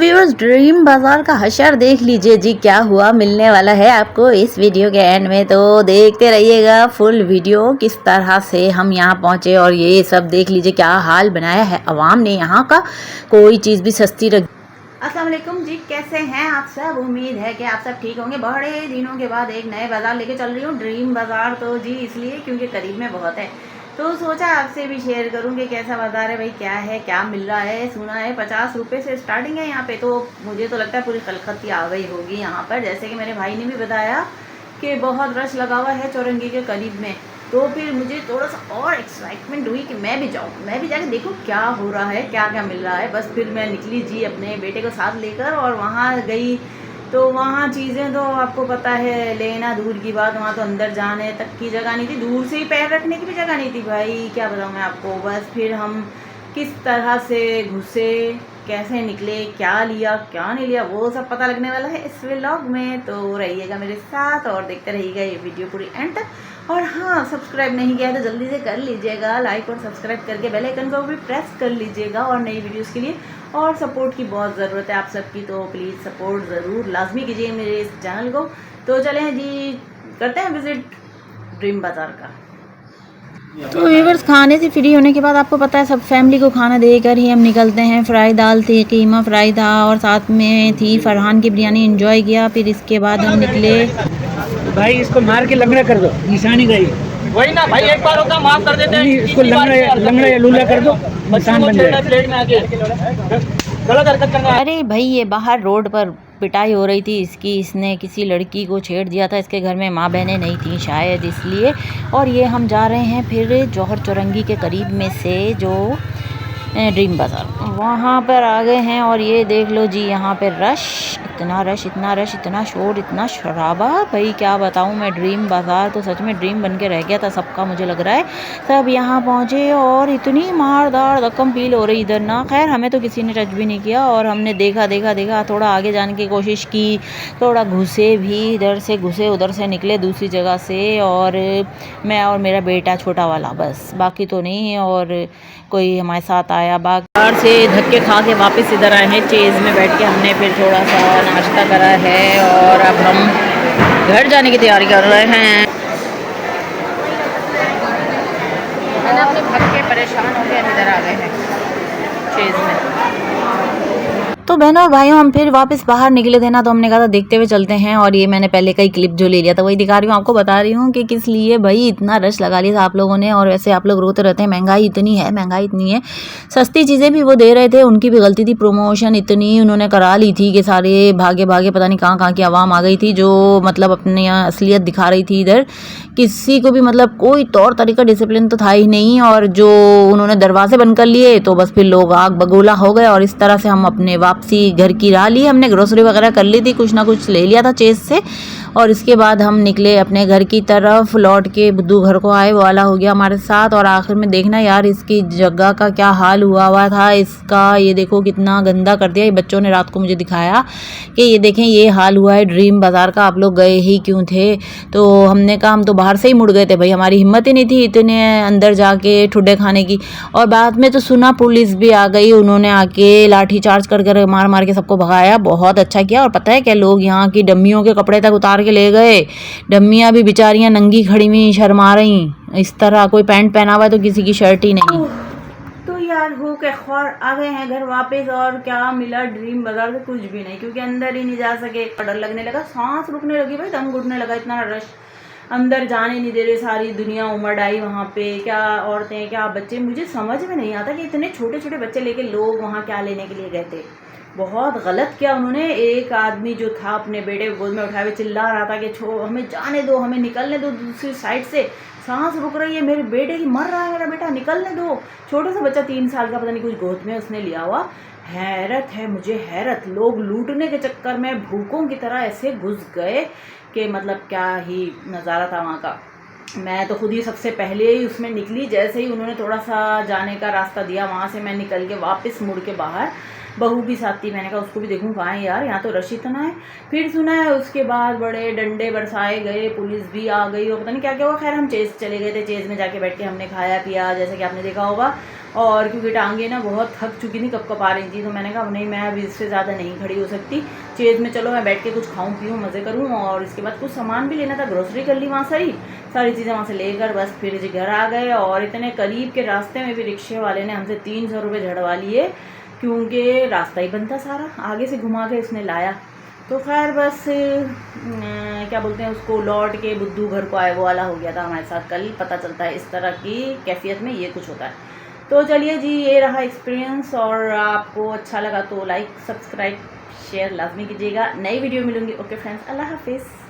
Viewers, dream बाजार का हशर देख लीजिए जी, क्या हुआ मिलने वाला है आपको इस वीडियो के एंड में। तो देखते रहिएगा फुल वीडियो, किस तरह से हम यहाँ पहुँचे और ये सब देख लीजिए क्या हाल बनाया है अवाम ने यहाँ का। कोई चीज़ भी सस्ती रख। अस्सलाम वालेकुम जी, कैसे हैं आप सब? उम्मीद है कि आप सब ठीक होंगे। बड़े दिनों के बाद एक नए बाज़ार लेके चल रही हूँ, ड्रीम बाज़ार। तो जी इसलिए क्योंकि करीब में बहुत है, तो सोचा आपसे भी शेयर करूँ कि कैसा बाज़ार है भाई, क्या है, क्या मिल रहा है। सुना है 50 रुपये से स्टार्टिंग है यहाँ पे, तो मुझे तो लगता है पूरी कलकत्ती आ गई होगी यहाँ पर। जैसे कि मेरे भाई ने भी बताया कि बहुत रश लगा हुआ है चौरंगी के करीब में, तो फिर मुझे थोड़ा सा और एक्साइटमेंट हुई कि मैं भी जाऊँ, मैं भी जाके देखूँ क्या हो रहा है, क्या क्या मिल रहा है। बस फिर मैं निकली जी अपने बेटे को साथ लेकर और वहाँ गई। तो वहाँ चीज़ें तो आपको पता है, लेना दूर की बात, वहाँ तो अंदर जाने तक की जगह नहीं थी, दूर से ही पैर रखने की भी जगह नहीं थी भाई, क्या बताऊँ मैं आपको। बस फिर हम किस तरह से घुसे, कैसे निकले, क्या लिया क्या नहीं लिया, वो सब पता लगने वाला है इस व्लॉग में। तो रहिएगा मेरे साथ और देखते रहिएगा ये वीडियो पूरी एंड तक। और हाँ, सब्सक्राइब नहीं किया है तो जल्दी से कर लीजिएगा, लाइक और सब्सक्राइब करके बेल आइकन को भी प्रेस कर लीजिएगा और नई वीडियोस के लिए। और सपोर्ट की बहुत ज़रूरत है आप सबकी, तो प्लीज़ सपोर्ट ज़रूर लाजमी कीजिए मेरे इस चैनल को। तो चलें जी, करते हैं विज़िट ड्रीम बाज़ार का। तो व्यूअर्स, खाने से फ्री होने के बाद आपको पता है सब फैमिली को खाना देकर ही हम निकलते हैं। फ्राई दाल थी, कीमा फ्राई था और साथ में थी फरहान की बिरयानी, एंजॉय किया। फिर इसके बाद हम निकले। भाई इसको मार के लंगड़ा कर दो, निशानी गई वही ना भाई, एक बार होता माफ कर देते हैं, इसको लंगड़ा या लूला कर दो, निशान बन जाए। प्लेट में आके गलत हरकत करना। अरे भाई, ये बाहर रोड पर पिटाई हो रही थी इसकी, इसने किसी लड़की को छेड़ दिया था। इसके घर में माँ बहनें नहीं थी शायद, इसलिए। और ये हम जा रहे हैं फिर जौहर चौरंगी के करीब में से जो ड्रीम बाज़ार, वहाँ पर आ गए हैं। और ये देख लो जी, यहाँ पे रश, इतना रश, इतना रश, इतना शोर, इतना शराबा, भाई क्या बताऊँ मैं। ड्रीम बाज़ार तो सच में ड्रीम बन के रह गया था सबका, मुझे लग रहा है। सब यहाँ पहुँचे और इतनी मारदार रकम फील हो रही इधर ना। खैर हमें तो किसी ने टच भी नहीं किया और हमने देखा देखा देखा, थोड़ा आगे जाने की कोशिश की, थोड़ा घुसे भी, इधर से घुसे उधर से निकले दूसरी जगह से। और मैं और मेरा बेटा छोटा वाला, बस, बाकी तो नहीं। और कोई हमारे साथ आया। बाजार से धक्के खा के वापस इधर आए हैं, चेज़ में बैठ के हमने फिर थोड़ा सा नाश्ता करा है और अब हम घर जाने की तैयारी कर रहे हैं। अपने थक के परेशान हो गए इधर आ गए हैं चेज़ में। तो बहनों और भाइयों, हम फिर वापस बाहर निकले थे ना, तो हमने कहा था देखते हुए चलते हैं। और ये मैंने पहले का ही क्लिप जो ले लिया था वही दिखा रही हूँ आपको, बता रही हूँ कि किस लिए भाई इतना रश लगा लिया था आप लोगों ने। और वैसे आप लोग रोते रहते हैं महंगाई इतनी है, महंगाई इतनी है। सस्ती चीज़ें भी वो दे रहे थे, उनकी भी गलती थी, प्रमोशन इतनी उन्होंने करा ली थी कि सारे भागे भागे पता नहीं कहाँ कहाँ की आवाम आ गई थी, जो मतलब अपनी असलियत दिखा रही थी इधर। किसी को भी मतलब कोई तौर तरीका, डिसिप्लिन तो था ही नहीं। और जो उन्होंने दरवाजे बंद कर लिए तो बस फिर लोग आग बगोला हो गए। और इस तरह से हम अपने वापसी घर की राह ली। हमने ग्रोसरी वगैरह कर ली थी, कुछ ना कुछ ले लिया था चेज़ से। और इसके बाद हम निकले अपने घर की तरफ, लौट के बुद्धू घर को आए, वो वाला हो गया हमारे साथ। और आखिर में देखना यार, इसकी जगह का क्या हाल हुआ था इसका, ये देखो कितना गंदा कर दिया। ये बच्चों ने रात को मुझे दिखाया कि ये देखें ये हाल हुआ है ड्रीम बाज़ार का, आप लोग गए ही क्यों थे। तो हमने कहा हम तो बाहर से ही मुड़ गए थे भाई, हमारी हिम्मत ही नहीं थी इतने अंदर जाके ठुड्डे खाने की। और बाद में तो सुना पुलिस भी आ गई, उन्होंने आके लाठी चार्ज कर कर मार मार के सबको भगाया। बहुत अच्छा किया। और पता है क्या, लोग यहाँ की डम्मियों के कपड़े तक उतार के ले गए। डम्मियाँ भी बेचारियाँ नंगी खड़ी हुई शर्मा रही, इस तरह कोई पैंट पहना हुआ है तो किसी की शर्ट ही नहीं। तो यार हो के खौर आ गए हैं घर वापस। और क्या मिला ड्रीम बाज़ार से? कुछ भी नहीं, क्योंकि अंदर ही नहीं जा सके। डर लगने लगा, सांस रुकने लगी भाई, दम घुटने लगा, इतना रश, अंदर जाने नहीं दे रहे, सारी दुनिया उमड़ आई वहाँ पे। क्या औरतें, क्या बच्चे, मुझे समझ में नहीं आता कि इतने छोटे छोटे बच्चे लेके लोग वहाँ क्या लेने के लिए गए थे। बहुत गलत किया उन्होंने। एक आदमी जो था अपने बेटे को गोद में उठाए हुए चिल्ला रहा था कि हमें जाने दो, हमें निकलने दो दूसरी साइड से, सांस रुक रही है, मेरे बेटे की मर रहा है मेरा बेटा, निकलने दो। छोटा सा बच्चा 3 साल का, पता नहीं कुछ गोद में उसने लिया हुआ। हैरत है मुझे, हैरत। लोग लूटने के चक्कर में भूखों की तरह ऐसे घुस गए कि मतलब क्या ही नज़ारा था वहाँ का। मैं तो खुद ही सबसे पहले ही उसमें निकली, जैसे ही उन्होंने थोड़ा सा जाने का रास्ता दिया वहाँ से मैं निकल के वापस मुड़ के बाहर बहू भी साथ थी, मैंने कहा उसको भी देखूँ कहाँ है यार, यहाँ तो रश इतना है। फिर सुना है उसके बाद बड़े डंडे बरसाए गए, पुलिस भी आ गई और पता नहीं क्या क्या हुआ। खैर हम चेज़ चले गए थे, चेज़ में जाके बैठ के हमने खाया पिया जैसे कि आपने देखा होगा। और क्योंकि टांगे ना बहुत थक चुकी थी, कब आ रही थी, तो मैंने कहा नहीं मैं अब इससे ज़्यादा नहीं खड़ी हो सकती, चेज़ में चलो मैं बैठ के कुछ खाऊं पीऊं मज़े करूं। और इसके बाद कुछ सामान भी लेना था, ग्रोसरी कर ली वहाँ सारी चीज़ें वहाँ से लेकर बस फिर जी घर आ गए। और इतने करीब के रास्ते में भी रिक्शे वाले ने हमसे 300 रुपये झड़वा लिए, क्योंकि रास्ता ही बंद था सारा, आगे से घुमा के उसने लाया। तो खैर बस क्या बोलते हैं उसको, लौट के बुद्धू घर को आए वो वाला हो गया था हमारे साथ। कल पता चलता है इस तरह की कैफियत में ये कुछ होता है। तो चलिए जी, ये रहा एक्सपीरियंस, और आपको अच्छा लगा तो लाइक सब्सक्राइब शेयर लाजमी कीजिएगा। नई वीडियो मिलूंगी। ओके फ्रेंड्स, अल्लाह हाफिज़।